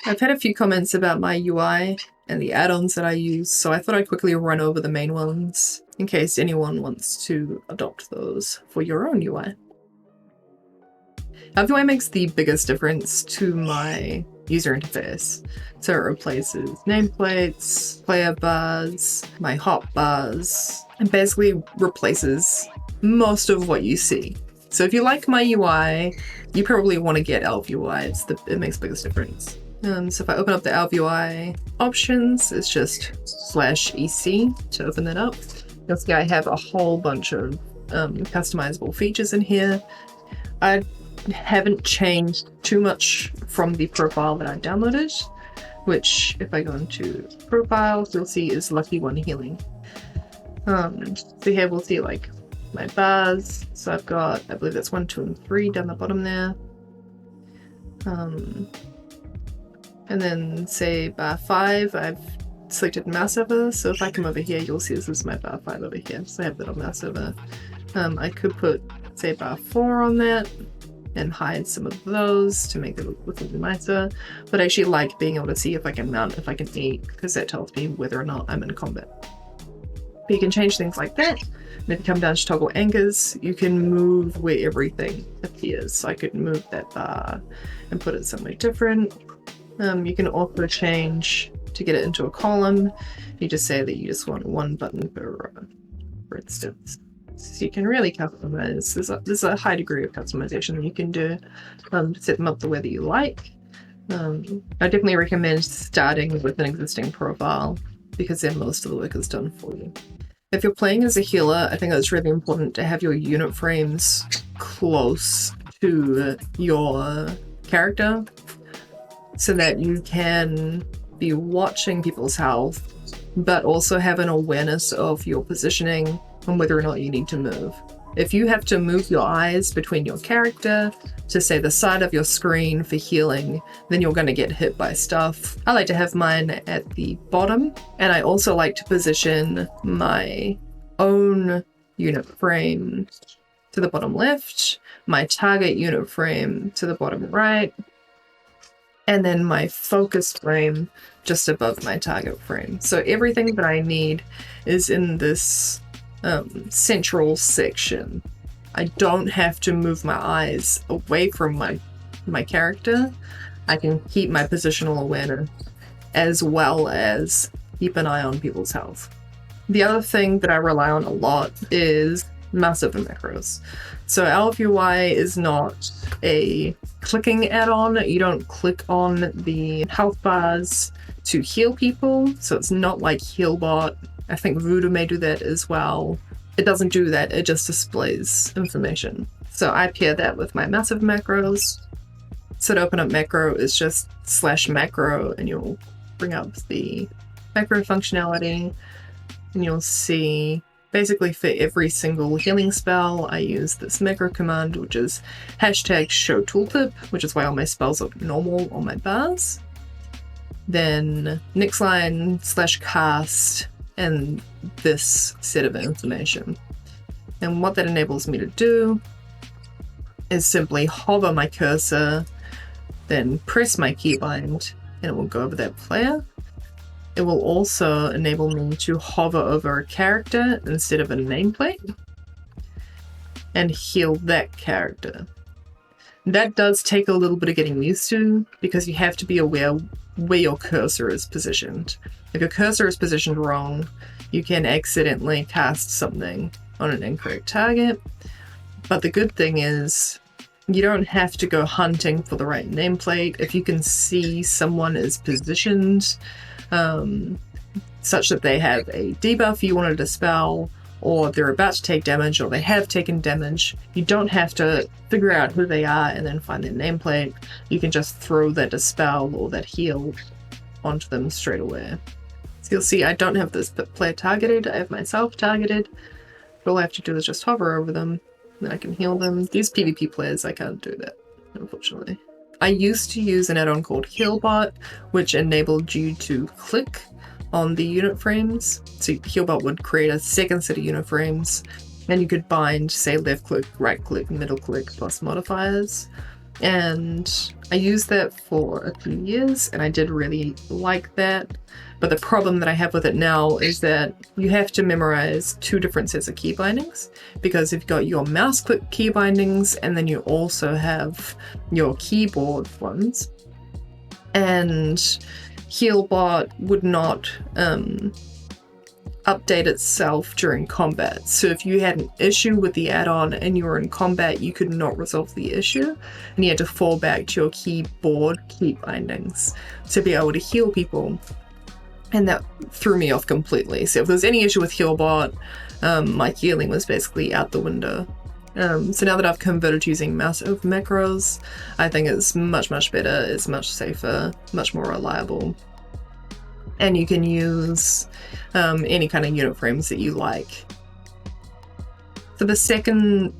I've had a few comments about my UI and the add-ons that I use, so I thought I'd quickly run over the main ones in case anyone wants to adopt those for your own UI. ElvUI makes the biggest difference to my user interface. So it replaces nameplates, player bars, my hotbars, and basically replaces most of what you see. So if you like my UI, you probably want to get ElvUI. It makes the biggest difference. So if I open up the ElvUI options, it's just /EC to open that up. You'll see I have a whole bunch of customizable features in here. I haven't changed too much from the profile that I downloaded, which if I go into profiles, you'll see is Lucky One Healing. So here we'll see like my bars. So I've got, I believe that's 1, 2, and 3 down the bottom there. And then say bar 5, I've selected Mouseover. So if I come over here, you'll see this is my bar 5 over here. So I have that on Mouseover. I could put say bar 4 on that and hide some of those to make it look a little nicer. But I actually like being able to see if I can mount, if I can eat, because that tells me whether or not I'm in combat. But you can change things like that. And if you come down to toggle anchors, you can move where everything appears. So I could move that bar and put it somewhere different. You can also change to get it into a column. You just say that you just want one button per row, for instance. So you can really customize. There's a high degree of customization that you can do to set them up the way that you like. I definitely recommend starting with an existing profile because then most of the work is done for you. If you're playing as a healer, I think it's really important to have your unit frames close to your character so that you can be watching people's health, but also have an awareness of your positioning and whether or not you need to move. If you have to move your eyes between your character to say the side of your screen for healing, then you're going to get hit by stuff. I like to have mine at the bottom, and I also like to position my own unit frame to the bottom left, my target unit frame to the bottom right, and then my focus frame just above my target frame. So everything that I need is in this central section. I don't have to move my eyes away from my character. I can keep my positional awareness as well as keep an eye on people's health. The other thing that I rely on a lot is Mouseover Macros. So ElvUI is not a clicking add-on. You don't click on the health bars to heal people. So it's not like Healbot. I think Voodoo may do that as well. It doesn't do that, it just displays information. So I pair that with my Mouseover Macros. So to open up macro is just /macro and you'll bring up the macro functionality and you'll see basically for every single healing spell I use this macro command, which is #show tooltip, which is why all my spells look normal on my bars. Then next line /cast and this set of information. And what that enables me to do is simply hover my cursor, then press my keybind, and it will go over that player. It will also enable me to hover over a character instead of a nameplate and heal that character. That does take a little bit of getting used to because you have to be aware where your cursor is positioned. If your cursor is positioned wrong, you can accidentally cast something on an incorrect target. But the good thing is you don't have to go hunting for the right nameplate. If you can see someone is positioned such that they have a debuff you want to dispel, or they're about to take damage, or they have taken damage, you don't have to figure out who they are and then find their nameplate. You can just throw that dispel or that heal onto them straight away. So you'll see I don't have this player targeted, I have myself targeted. All I have to do is just hover over them, then I can heal them. These PvP players, I can't do that, unfortunately. I used to use an add-on called Healbot, which enabled you to click on the unit frames. So Healbot would create a second set of unit frames, and you could bind, say, left click, right click, middle click, plus modifiers. And I used that for a few years and I did really like that. But the problem that I have with it now is that you have to memorize 2 different sets of key bindings, because you've got your mouse click key bindings and then you also have your keyboard ones. And Healbot would not update itself during combat. So if you had an issue with the add-on and you were in combat, you could not resolve the issue and you had to fall back to your keyboard key bindings to be able to heal people. And that threw me off completely. So if there's any issue with Healbot, my healing was basically out the window. So now that I've converted to using Mouseover Macros, I think it's much better, it's much safer, much more reliable. And you can use any kind of unit frames that you like. For the second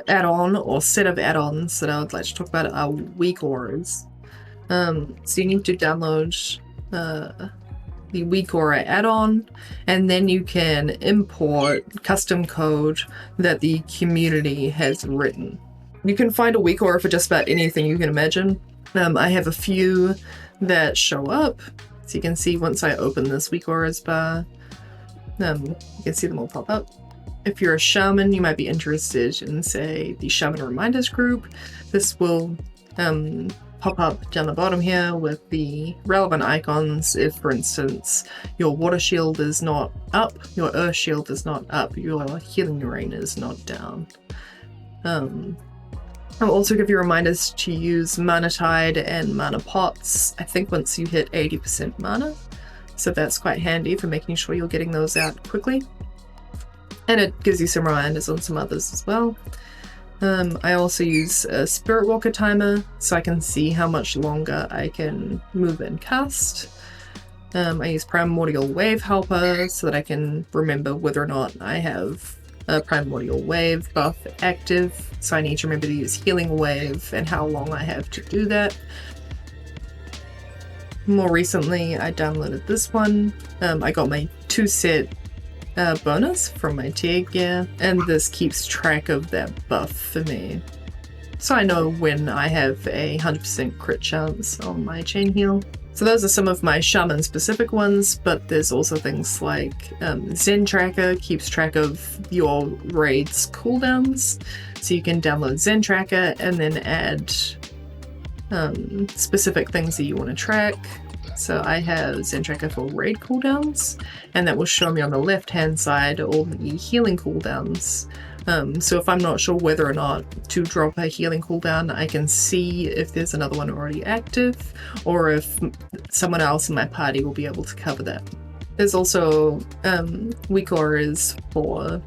add-on or set of add-ons that I would like to talk about are WeakAuras. So you need to download the WeakAuras add-on, and then you can import custom code that the community has written. You can find a WeakAuras for just about anything you can imagine. I have a few that show up, so you can see once I open this WeakAuras bar, you can see them all pop up. If you're a shaman, you might be interested in, say, the Shaman Reminders group. This will pop up down the bottom here with the relevant icons. If, for instance, your water shield is not up, your earth shield is not up, your healing rain is not down. I'll also give you reminders to use Mana Tide and Mana Pots, I think once you hit 80% mana. So that's quite handy for making sure you're getting those out quickly. And it gives you some reminders on some others as well. I also use a Spirit Walker timer so I can see how much longer I can move and cast. I use Primordial Wave Helper so that I can remember whether or not I have a Primordial Wave buff active. So I need to remember to use Healing Wave and how long I have to do that. More recently, I downloaded this one. I got my 2-set bonus from my tier gear, and this keeps track of that buff for me. So I know when I have a 100% crit chance on my chain heal. So those are some of my shaman specific ones, but there's also things like Zen Tracker keeps track of your raid's cooldowns. So you can download Zen Tracker and then add specific things that you want to track. So I have Zen Tracker for raid cooldowns, and that will show me on the left hand side all the healing cooldowns. So if I'm not sure whether or not to drop a healing cooldown, I can see if there's another one already active, or if someone else in my party will be able to cover that. There's also WeakAuras for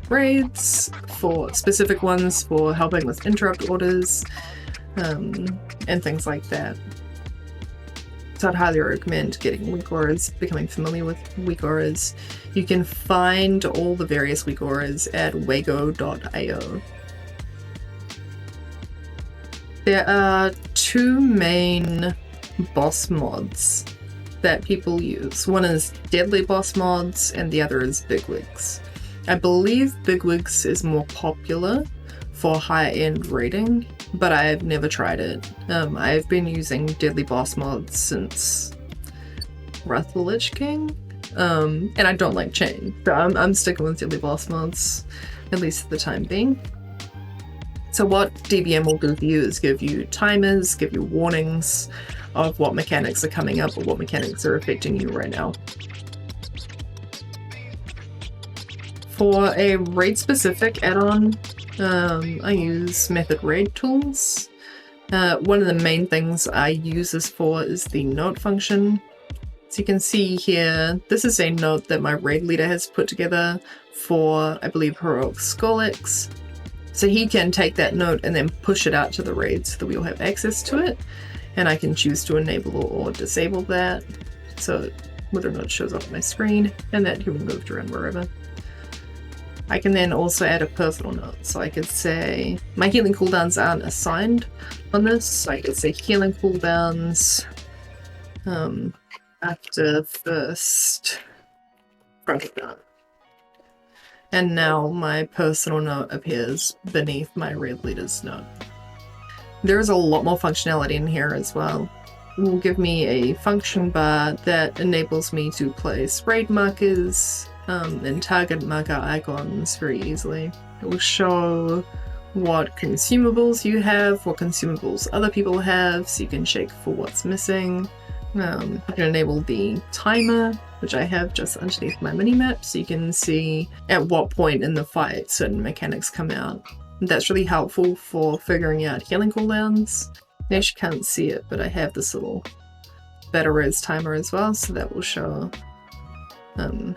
raids, for specific ones for helping with interrupt orders, and things like that. So I'd highly recommend getting WeakAuras, becoming familiar with WeakAuras. You can find all the various WeakAuras at wago.io. There are 2 main boss mods that people use. One is DeadlyBossMods and the other is Bigwigs. I believe Bigwigs is more popular for high-end raiding, but I've never tried it. I've been using DeadlyBossMods since Wrath of the Lich King, and I don't like chain, so I'm sticking with DeadlyBossMods, at least for the time being. So what DBM will give you is give you timers, give you warnings of what mechanics are coming up or what mechanics are affecting you right now. For a raid-specific add-on, I use Method Raid Tools. One of the main things I use this for is the note function. So you can see here, this is a note that my raid leader has put together for, I believe, Heroic Skolix. So he can take that note and then push it out to the raid so that we all have access to it. And I can choose to enable or disable that, so whether or not it shows up on my screen, and that can be moved around wherever. I can then also add a personal note, so I could say my healing cooldowns aren't assigned on this, so I could say healing cooldowns after first front down. And now my personal note appears beneath my raid leader's note. There's a lot more functionality in here as well. It will give me a function bar that enables me to place raid markers and target marker icons very easily. It will show what consumables you have, what consumables other people have, so you can check for what's missing. I can enable the timer, which I have just underneath my minimap, so you can see at what point in the fight certain mechanics come out. That's really helpful for figuring out healing cooldowns. You actually can't see it, but I have this little battle res timer as well, so that will show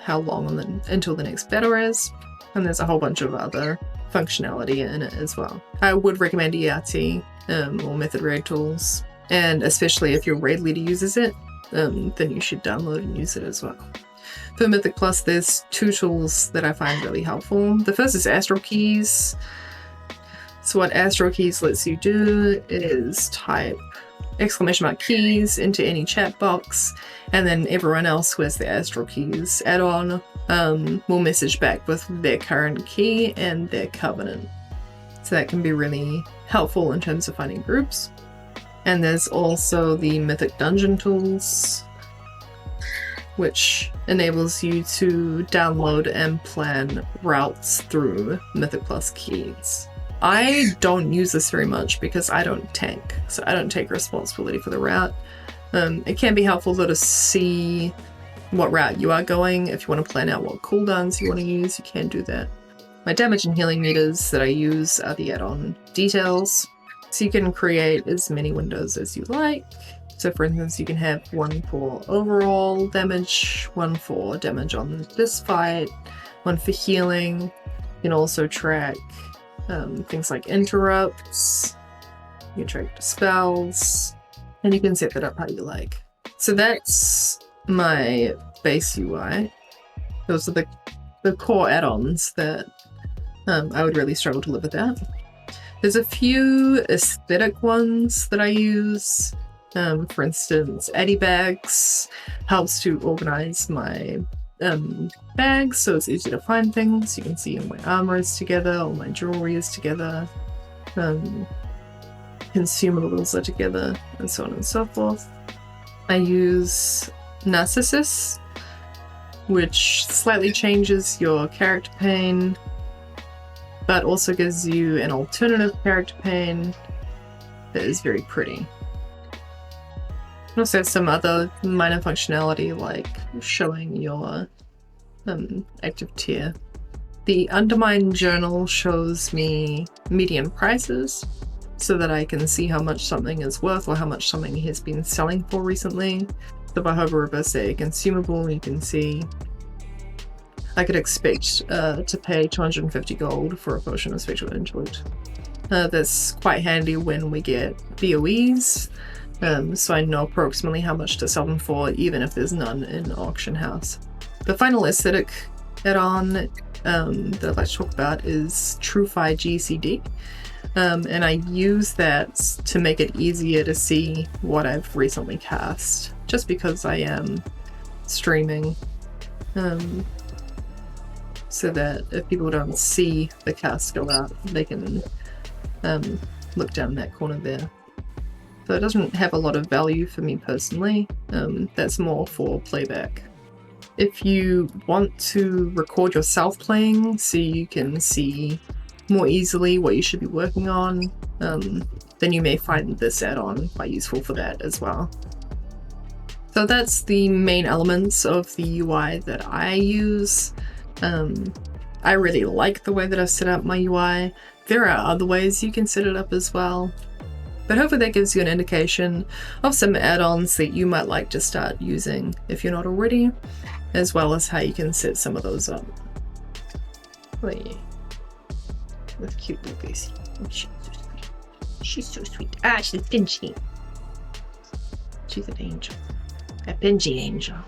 how long until the next battle res. And there's a whole bunch of other functionality in it as well. I would recommend ERT or Method Raid Tools, and especially if your raid leader uses it, then you should download and use it as well. For Mythic Plus, there's two tools that I find really helpful. The first is Astral Keys. So what Astral Keys lets you do is type !keys into any chat box, and then everyone else who has the Astral Keys add-on will message back with their current key and their covenant. So that can be really helpful in terms of finding groups. And there's also the Mythic Dungeon tools, which enables you to download and plan routes through Mythic Plus keys. I don't use this very much because I don't tank, so I don't take responsibility for the route. It can be helpful though to see what route you are going. If you want to plan out what cooldowns you want to use, you can do that. My damage and healing meters that I use are the add-on details, so you can create as many windows as you like. So for instance, you can have one for overall damage, one for damage on this fight, one for healing. You can also track things like interrupts, you can track spells, and you can set that up how you like. So that's my base UI. Those are the core add-ons that I would really struggle to live without. There's a few aesthetic ones that I use. For instance, Adibags helps to organize my bags, so it's easy to find things. You can see all my armor is together, all my jewelry is together, consumables are together, and so on and so forth. I use Narcissus, which slightly changes your character pane, but also gives you an alternative character pane that is very pretty. It also has some other minor functionality like showing your active tier. The Undermine journal shows me median prices so that I can see how much something is worth or how much something has been selling for recently. So if I hover over, say, a consumable, you can see I could expect to pay 250 gold for a potion of Spectral Intellect. That's quite handy when we get BOEs. So I know approximately how much to sell them for, even if there's none in Auction House. The final aesthetic add-on that I'd like to talk about is TrufiGCD, and I use that to make it easier to see what I've recently cast, just because I am streaming, so that if people don't see the cast go out, they can look down that corner there. So it doesn't have a lot of value for me personally, that's more for playback. If you want to record yourself playing so you can see more easily what you should be working on, then you may find this add-on quite useful for that as well. So that's the main elements of the UI that I use. I really like the way that I've set up my UI. There are other ways you can set it up as well. But hopefully that gives you an indication of some add-ons that you might like to start using if you're not already, as well as how you can set some of those up. Oh yeah. With cute little Gracie. She's so sweet. She's so sweet. Ah, she's pinchy. She's an angel. A pinchy angel.